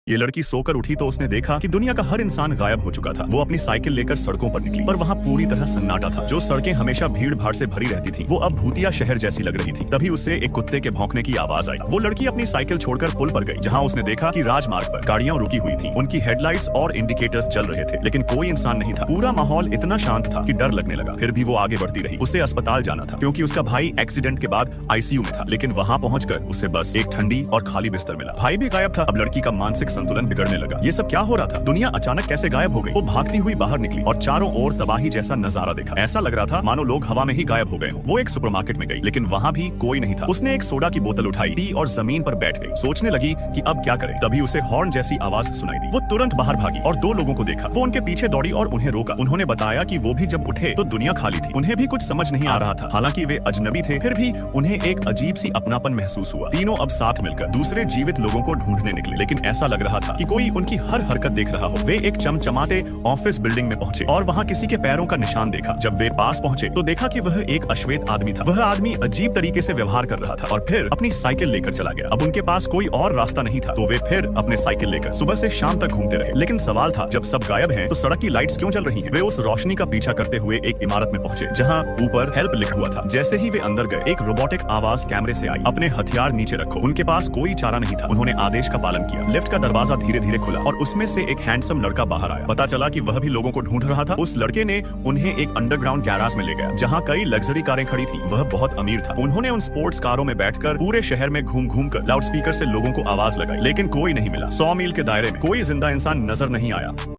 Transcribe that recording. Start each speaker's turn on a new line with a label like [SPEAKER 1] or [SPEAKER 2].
[SPEAKER 1] ये लड़की सोकर उठी तो उसने देखा कि दुनिया का हर इंसान गायब हो चुका था। वो अपनी साइकिल लेकर सड़कों पर निकली, पर वहाँ पूरी तरह सन्नाटा था। जो सड़कें हमेशा भीड़ भाड़ से भरी रहती थीं, वो अब भूतिया शहर जैसी लग रही थी। तभी उससे एक कुत्ते के भौंकने की आवाज आई। वो लड़की अपनी साइकिल छोड़कर पुल पर गई, जहाँ उसने देखा कि राजमार्ग पर गाड़ियां रुकी हुई थीं। उनकी हेडलाइट्स और इंडिकेटर्स जल रहे थे, लेकिन कोई इंसान नहीं था। पूरा माहौल इतना शांत था कि डर लगने लगा। फिर भी वो आगे बढ़ती रही। उसे अस्पताल जाना था, क्योंकि उसका भाई एक्सीडेंट के बाद आईसीयू में था। लेकिन वहाँ पहुंचकर उसे बस एक ठंडी और खाली बिस्तर मिला। भाई भी गायब था। अब लड़की का मानसिक संतुलन बिगड़ने लगा। ये सब क्या हो रहा था? दुनिया अचानक कैसे गायब हो गई? वो भागती हुई बाहर निकली और चारों ओर तबाही जैसा नजारा देखा। ऐसा लग रहा था मानो लोग हवा में ही गायब हो गए हो। वो एक सुपरमार्केट में गई, लेकिन वहाँ भी कोई नहीं था। उसने एक सोडा की बोतल उठाई, पी और जमीन पर बैठ गई। सोचने लगी कि अब क्या करे। तभी उसे हॉर्न जैसी आवाज सुनाई दी। वो तुरंत बाहर भागी और दो लोगों को देखा। वो उनके पीछे दौड़ी और उन्हें रोका। उन्होंने बताया कि वो भी जब उठे तो दुनिया खाली थी। उन्हें भी कुछ समझ नहीं आ रहा था। हालांकि वे अजनबी थे, फिर भी उन्हें एक अजीब सी अपनापन महसूस हुआ। तीनों अब साथ मिलकर दूसरे जीवित लोगों को ढूंढने निकले, लेकिन ऐसा लग रहा था कि कोई उनकी हर हरकत देख रहा हो। वे एक चमचमाते ऑफिस बिल्डिंग में पहुंचे और वहां किसी के पैरों का निशान देखा। जब वे पास पहुंचे तो देखा कि वह एक अश्वेत आदमी था। वह आदमी अजीब तरीके से व्यवहार कर रहा था और फिर अपनी साइकिल लेकर चला गया। अब उनके पास कोई और रास्ता नहीं था, तो वे फिर अपने साइकिल लेकर सुबह से शाम तक घूमते रहे। लेकिन सवाल था, जब सब गायब हैं, तो सड़क की लाइट्स क्यों जल रही हैं? वे उस रोशनी का पीछा करते हुए एक इमारत में पहुंचे, जहां ऊपर हेल्प लिखा हुआ था। जैसे ही वे अंदर गए, एक रोबोटिक आवाज कैमरे से आई, अपने हथियार नीचे रखो। उनके पास कोई चारा नहीं था। उन्होंने आदेश का पालन किया। लिफ्ट का दरवाजा धीरे धीरे खुला और उसमें से एक हैंडसम लड़का बाहर आया। पता चला कि वह भी लोगों को ढूंढ रहा था। उस लड़के ने उन्हें एक अंडरग्राउंड गैराज में ले गया, जहां कई लग्जरी कारें खड़ी थीं। वह बहुत अमीर था। उन्होंने उन स्पोर्ट्स कारों में बैठकर पूरे शहर में घूम घूम कर लाउडस्पीकर से लोगों को आवाज लगाई, लेकिन कोई नहीं मिला। 100 मील के दायरे में कोई जिंदा इंसान नजर नहीं आया।